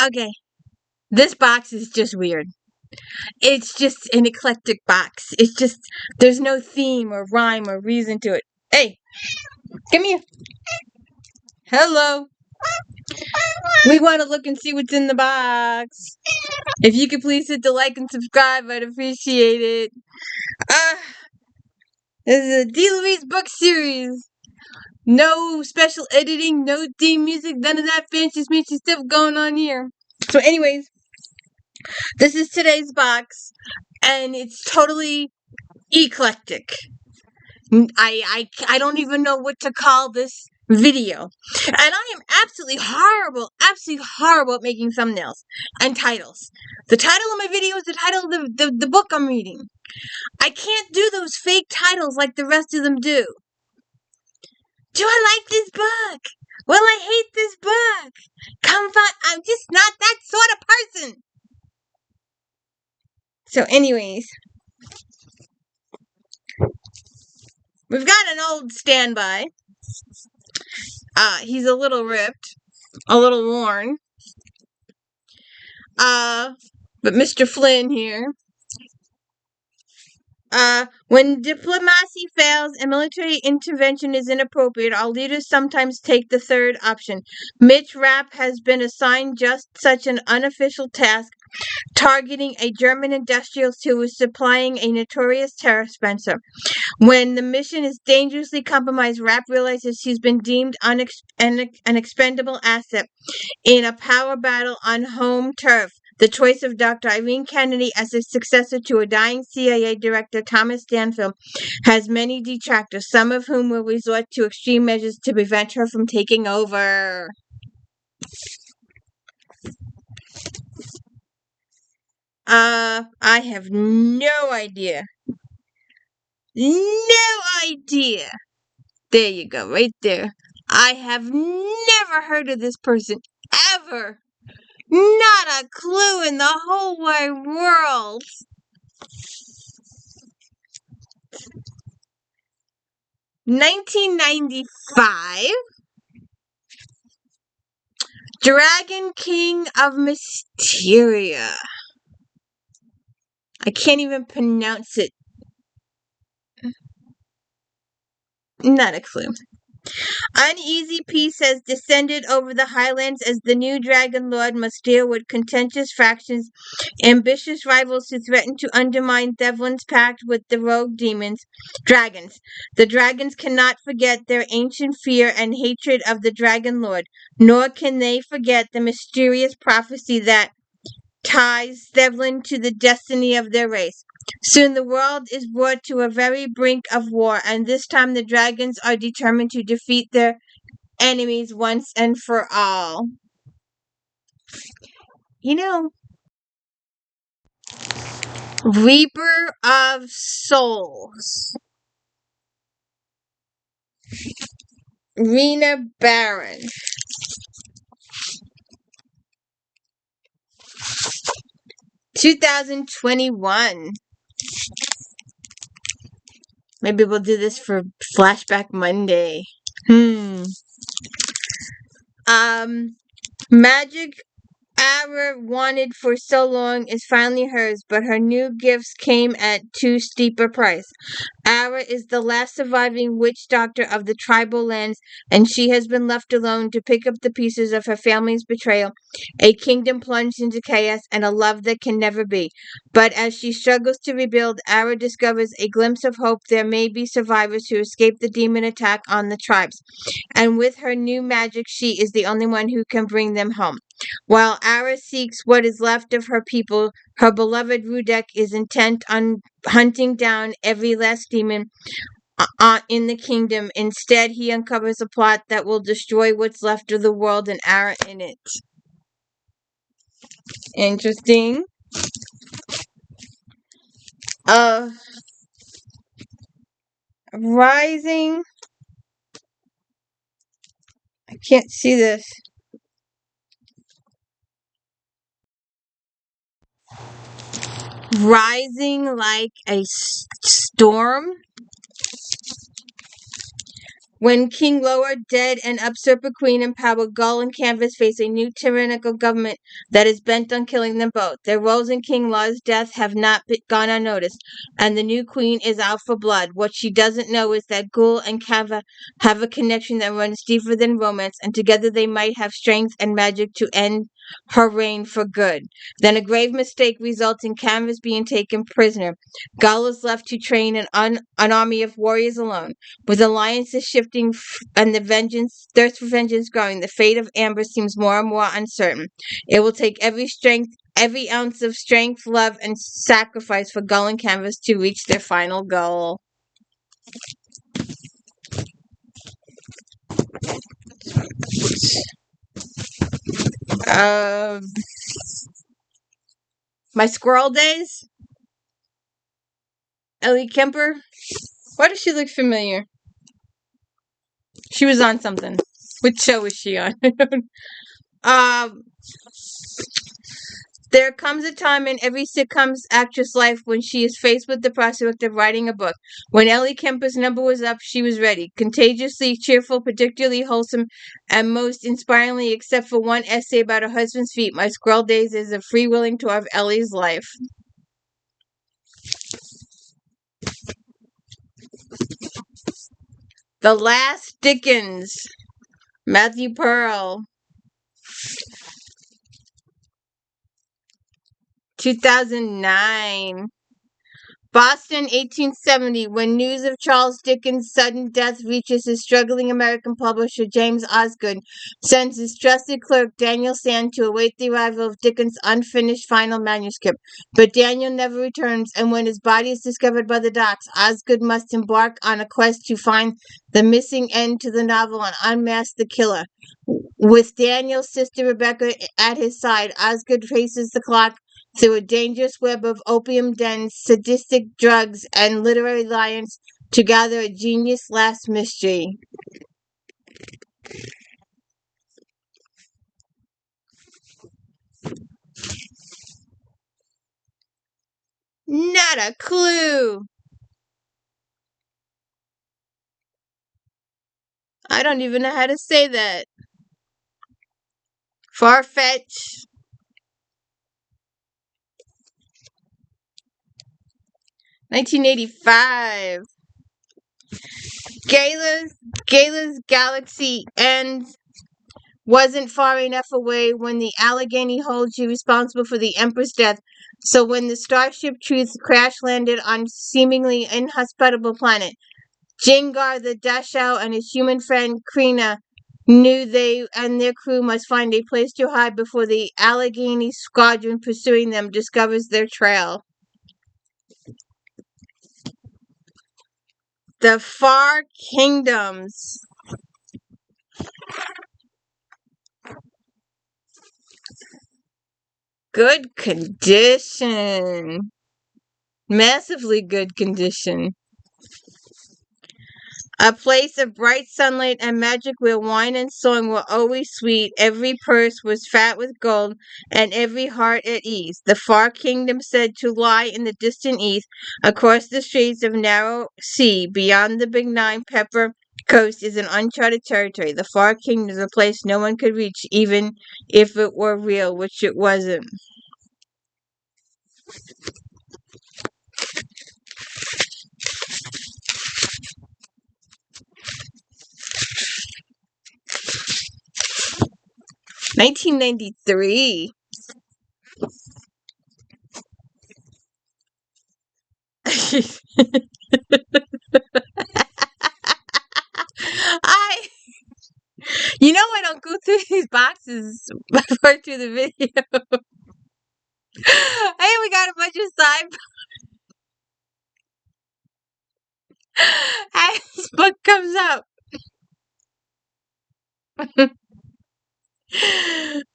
Okay, this box is just weird. It's just an eclectic box. It's just, there's no theme or rhyme or reason to it. Hey, come here. Hello. We want to look and see what's in the box. If you could please hit the like and subscribe, I'd appreciate it. This is a D. Louise book series. No special editing, no theme music, none of that fancy smashy stuff going on here. So anyways, this is today's box, and it's totally eclectic. I don't even know what to call this video. And I am absolutely horrible at making thumbnails and titles. The title of my video is the title of the book I'm reading. I can't do those fake titles like the rest of them do. Do I like this book? Well, I hate this book. I'm just not that sort of person. So anyways, we've got an old standby. He's a little ripped, a little worn. But Mr. Flynn here. When diplomacy fails and military intervention is inappropriate, our leaders sometimes take the third option. Mitch Rapp has been assigned just such an unofficial task, targeting a German industrialist who was supplying a notorious terror Spencer. When the mission is dangerously compromised, Rapp realizes he's been deemed an expendable asset in a power battle on home turf. The choice of Dr. Irene Kennedy as a successor to a dying CIA director, Thomas Stanfield, has many detractors, some of whom will resort to extreme measures to prevent her from taking over. I have no idea. No idea. There you go, right there. I have never heard of this person, ever. Not a clue in the whole wide world. $1995. Dragon King of Mysteria. I can't even pronounce it. Not a clue. Uneasy peace has descended over the highlands as the new Dragon Lord must deal with contentious factions, ambitious rivals who threaten to undermine Devlin's pact with the rogue dragons. The dragons cannot forget their ancient fear and hatred of the Dragon Lord, nor can they forget the mysterious prophecy that ties Devlin to the destiny of their race. Soon the world is brought to a very brink of war, and this time the dragons are determined to defeat their enemies once and for all. You know, Reaper of Souls. RENA BARRON. $2021. Maybe we'll do this for Flashback Monday. Magic Ara wanted for so long is finally hers, but her new gifts came at too steep a price. Ara is the last surviving witch doctor of the tribal lands, and she has been left alone to pick up the pieces of her family's betrayal, a kingdom plunged into chaos, and a love that can never be. But as she struggles to rebuild, Ara discovers a glimpse of hope. There may be survivors who escape the demon attack on the tribes, and with her new magic, she is the only one who can bring them home. While Ara seeks what is left of her people, her beloved Rudek is intent on hunting down every last demon in the kingdom. Instead, he uncovers a plot that will destroy what's left of the world and Ara in it. Interesting. Rising. I can't see this. Rising like a storm. When King Lower dead and usurper Queen in power, Gull and Canvas face a new tyrannical government that is bent on killing them both. Their roles in King Law's death have not gone unnoticed, and the new queen is out for blood. What she doesn't know is that Gull and Kava have a connection that runs deeper than romance, and together they might have strength and magic to end her reign for good. Then a grave mistake results in Canvas being taken prisoner. Gull is left to train an army of warriors alone. With alliances shifting and the thirst for vengeance growing, the fate of Amber seems more and more uncertain. It will take every ounce of strength, love, and sacrifice for Gull and Canvas to reach their final goal. My squirrel days? Ellie Kemper? Why does she look familiar? She was on something. Which show was she on? There comes a time in every sitcom's actress' life when she is faced with the prospect of writing a book. When Ellie Kemper's number was up, she was ready. Contagiously cheerful, particularly wholesome, and most inspiringly, except for one essay about her husband's feet, My Squirrel Days is a freewheeling tour of Ellie's life. The Last Dickens. Matthew Pearl. 2009. Boston, 1870. When news of Charles Dickens' sudden death reaches his struggling American publisher, James Osgood sends his trusted clerk, Daniel Sand, to await the arrival of Dickens' unfinished final manuscript. But Daniel never returns, and when his body is discovered by the docks, Osgood must embark on a quest to find the missing end to the novel and unmask the killer. With Daniel's sister Rebecca at his side, Osgood traces the clock through a dangerous web of opium dens, sadistic drugs, and literary lions to gather a genius last mystery. Not a clue. I don't even know how to say that. FARFETCH. 1985. Gala's galaxy ends wasn't far enough away when the Allegheny holds you responsible for the Emperor's death. So when the Starship Truth crash landed on seemingly inhospitable planet, Jingar the Dachau and his human friend Krina knew they and their crew must find a place to hide before the Allegheny squadron pursuing them discovers their trail. The Far Kingdoms. Good condition. Massively good condition. A place of bright sunlight and magic where wine and song were always sweet, every purse was fat with gold, and every heart at ease. The Far Kingdom said to lie in the distant east, across the straits of narrow sea, beyond the benign Pepper coast is an uncharted territory. The Far Kingdom is a place no one could reach, even if it were real, which it wasn't. $1993. I don't go through these boxes before to the video. Hey, we got a bunch of side. As this book comes up.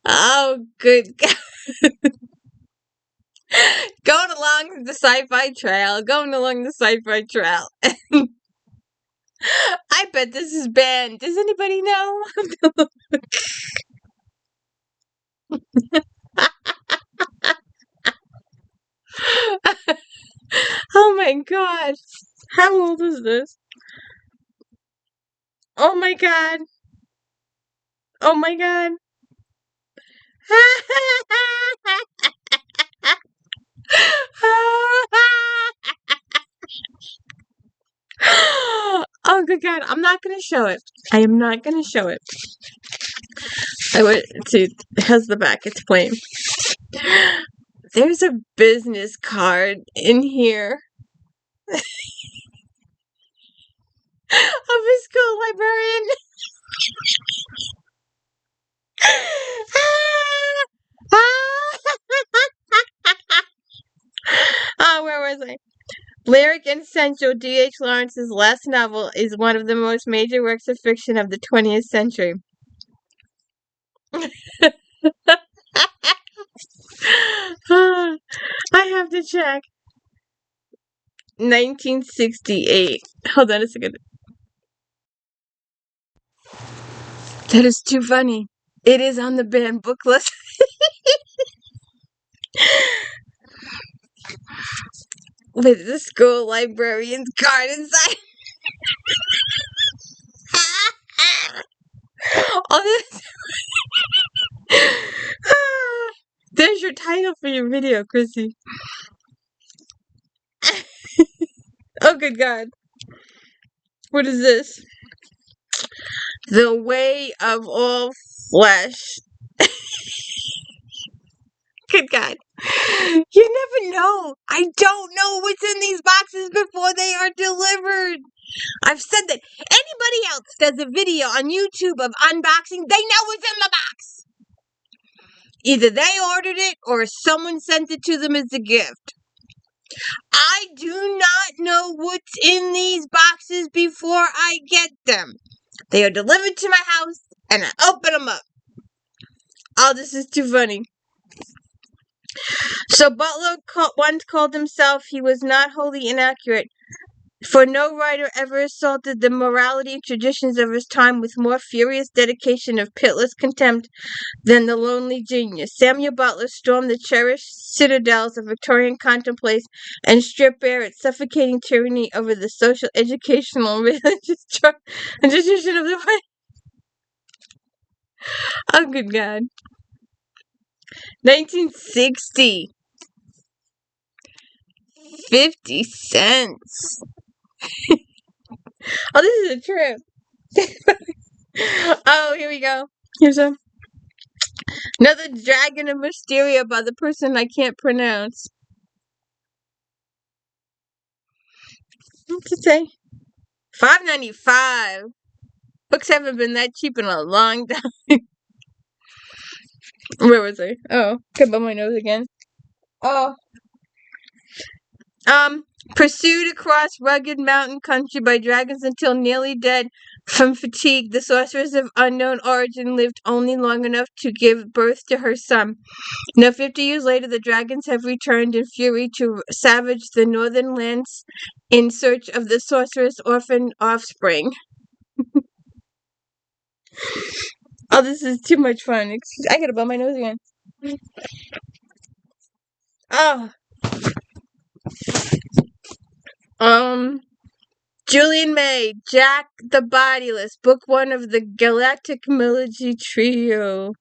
Oh, good God. Going along the sci-fi trail. I bet this is banned. Does anybody know? Oh my God. How old is this? Oh my god. Oh my god. Oh good god. I'm not gonna show it. I am not gonna show it. I would see. It has the back. It's plain. There's a business card in here of a school librarian. Oh, where was I? Lyric and Essential, D.H. Lawrence's last novel, is one of the most major works of fiction of the 20th century. I have to check. 1968. Hold on a second. That is too funny. It is on the banned book list. With the school librarian's card inside. Oh, there's your title for your video, Chrissy. Oh, good God. What is this? The Way of All Flesh. Good God. You never know. I don't know what's in these boxes before they are delivered. I've said that anybody else does a video on YouTube of unboxing, they know what's in the box. Either they ordered it or someone sent it to them as a gift. I do not know what's in these boxes before I get them. They are delivered to my house and I open them up. Oh, this is too funny. So Butler once called himself, he was not wholly inaccurate, for no writer ever assaulted the morality and traditions of his time with more furious dedication of pitiless contempt than the lonely genius. Samuel Butler stormed the cherished citadels of Victorian contemplace and stripped bare its suffocating tyranny over the social, educational, and religious tradition of the way. Oh, good God. 1960. 50 cents. Oh, this is a trip. Oh, here we go. Here's another Dragon of Mysteria by the person I can't pronounce. What's it say? $5.95. Books haven't been that cheap in a long time. Where was I? Oh, cut by my nose again. Oh. Pursued across rugged mountain country by dragons until nearly dead from fatigue, the sorceress of unknown origin lived only long enough to give birth to her son. Now, 50 years later, the dragons have returned in fury to savage the northern lands in search of the sorceress' orphaned offspring. Oh, this is too much fun. I gotta blow my nose again. Oh. Julian May, Jack the Bodiless, Book 1 of the Galactic Melody Trio.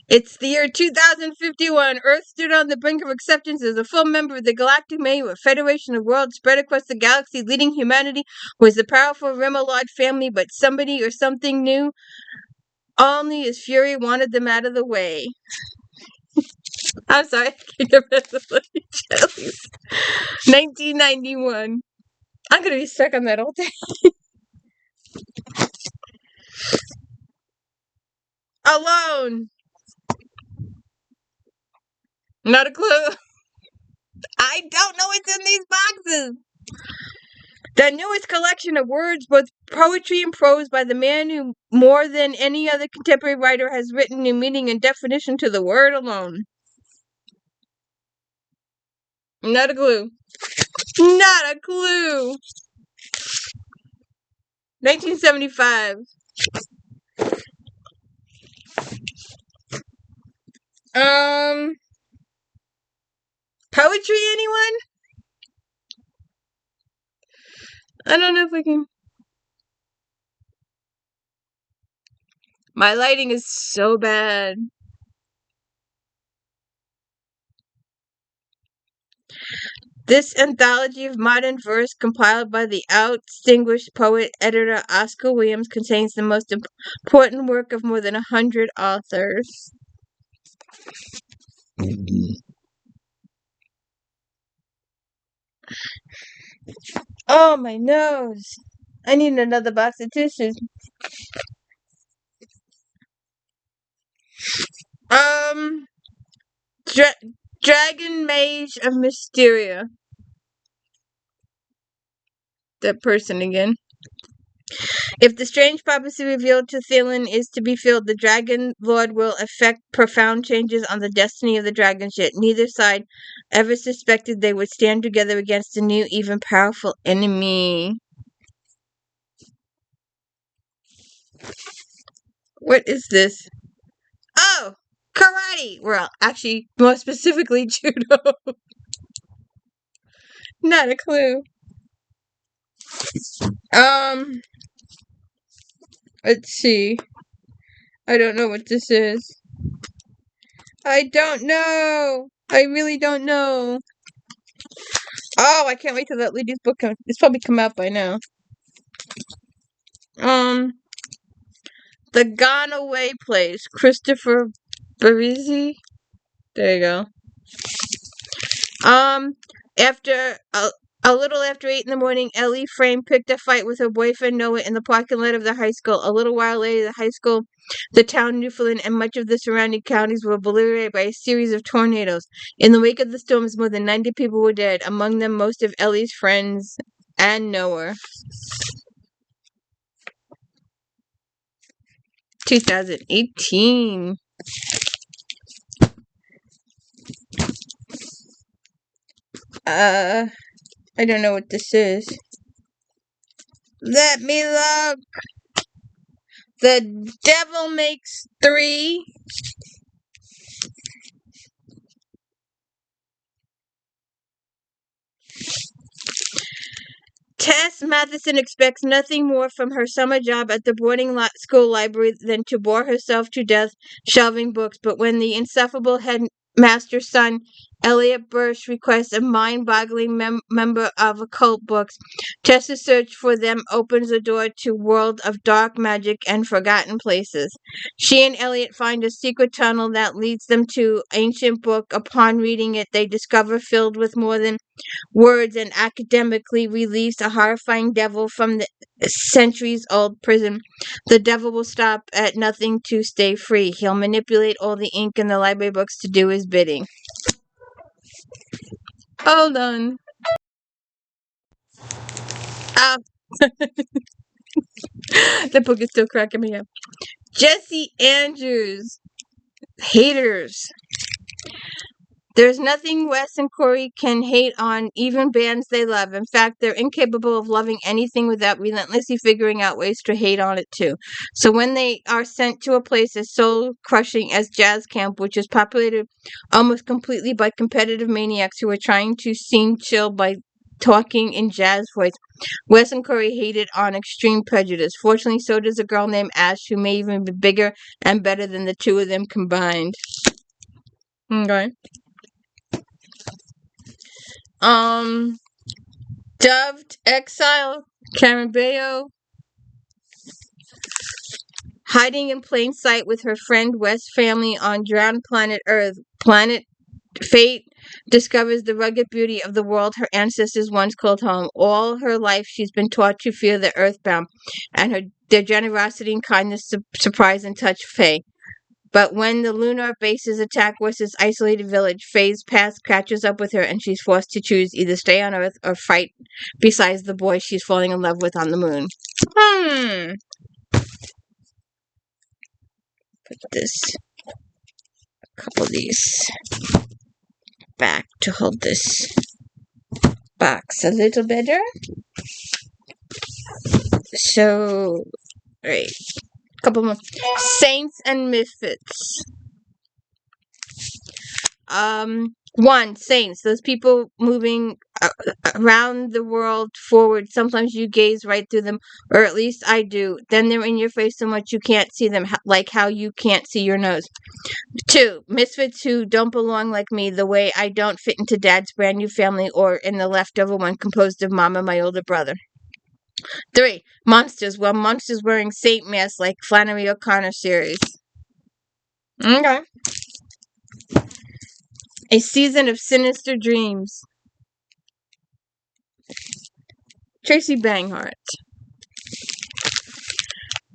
It's the year 2051. Earth stood on the brink of acceptance as a full member of the Galactic Mayhem, a federation of worlds spread across the galaxy. Leading humanity was the powerful Remoulade family, but somebody or something new, only his fury, wanted them out of the way. I'm sorry, I can't get rid of the jellies. 1991. I'm gonna be stuck on that all day. Alone. Not a clue. I don't know what's in these boxes. The newest collection of words, both poetry and prose, by the man who, more than any other contemporary writer, has written new meaning and definition to the word alone. Not a clue. Not a clue. 1975. Poetry, anyone? I don't know if I can. My lighting is so bad. This anthology of modern verse, compiled by the distinguished poet editor Oscar Williams, contains the most important work of more than 100 authors. Oh, my nose. I need another box of tissues. Dragon Mage of Mysteria. That person again. If the strange prophecy revealed to FLYNN is to be filled, the Dragon Lord will effect profound changes on the destiny of the dragons, yet neither side ever suspected they would stand together against a new, even powerful enemy. What is this? Oh! Karate! Well, actually, more specifically, judo. Not a clue. Let's see. I don't know what this is. I don't know. I really don't know. Oh, I can't wait till that lady's book comes. It's probably come out by now. The Gone Away Place, Christopher Barizzi. There you go. After a little after 8 in the morning, Ellie Frame picked a fight with her boyfriend Noah in the parking lot of the high school. A little while later, the town Newfoundland, and much of the surrounding counties were obliterated by a series of tornadoes. In the wake of the storms, more than 90 people were dead, among them most of Ellie's friends and Noah. 2018. I don't know what this is. Let me look. The Devil Makes 3. Tess Matheson expects nothing more from her summer job at the boarding school library than to bore herself to death shelving books. But when the insufferable headmaster's son, Elliot Burce, requests a mind-boggling member of occult books, Tess's search for them opens a door to a world of dark magic and forgotten places. She and Elliot find a secret tunnel that leads them to an ancient book. Upon reading it, they discover filled with more than words and academically release a horrifying devil from the centuries-old prison. The devil will stop at nothing to stay free. He'll manipulate all the ink in the library books to do his bidding. Hold on. Oh. The book is still cracking me up. Jesse Andrews. Haters. There's nothing Wes and Corey can hate on, even bands they love. In fact, they're incapable of loving anything without relentlessly figuring out ways to hate on it too. So when they are sent to a place as soul-crushing as jazz camp, which is populated almost completely by competitive maniacs who are trying to seem chill by talking in jazz voice, Wes and Corey hate it on extreme prejudice. Fortunately, so does a girl named Ash, who may even be bigger and better than the two of them combined. Okay. Dubbed Exile, Karen Bayo. Hiding in plain sight with her friend Wes family on drowned planet Earth. Planet Fate discovers the rugged beauty of the world her ancestors once called home. All her life she's been taught to fear the earthbound, and their generosity and kindness surprise and touch Faye. But when the lunar bases attack Wes's isolated village, Faye's past catches up with her, and she's forced to choose either stay on Earth or fight besides the boy she's falling in love with on the moon. Put a couple of these back to hold this box a little better. So, right. Couple more. Saints and Misfits. 1. Saints. Those people moving around the world forward. Sometimes you gaze right through them, or at least I do. Then they're in your face so much you can't see them, like how you can't see your nose. 2. Misfits who don't belong like me, the way I don't fit into Dad's brand new family or in the leftover one composed of Mom and my older brother. 3. Monsters. Well, monsters wearing saint masks like Flannery O'Connor series. Okay. A season of sinister dreams. Tracy Banghart.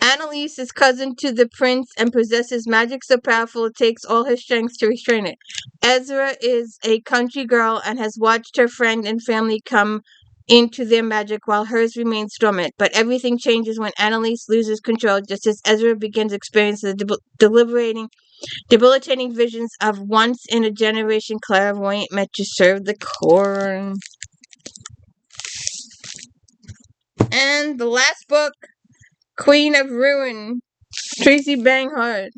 Annalise is cousin to the prince and possesses magic so powerful it takes all her strength to restrain it. Ezra is a country girl and has watched her friend and family come into their magic while hers remains dormant. But everything changes when Annalise loses control, just as Ezra begins experiencing the debilitating visions of once-in-a-generation clairvoyant meant to serve the corn. And the last book, Queen of Ruin, Tracy Banghart.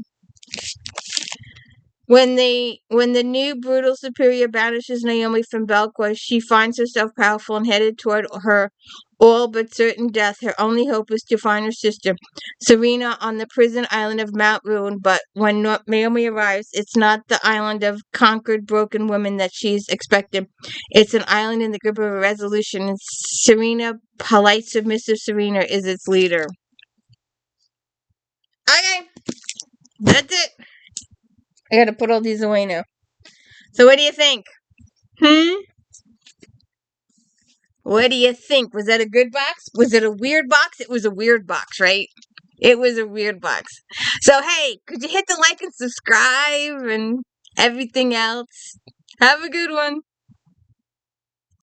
When the new brutal superior banishes Naomi from Belcourt, she finds herself powerful and headed toward her all but certain death. Her only hope is to find her sister, Serena, on the prison island of Mount Ruin. But when Naomi arrives, it's not the island of conquered, broken women that she's expected. It's an island in the grip of a resolution, and Serena, polite, submissive Serena, is its leader. Okay, that's it. I gotta put all these away now. So what do you think? What do you think? Was that a good box? Was it a weird box? It was a weird box, right? It was a weird box. So hey, could you hit the like and subscribe and everything else? Have a good one.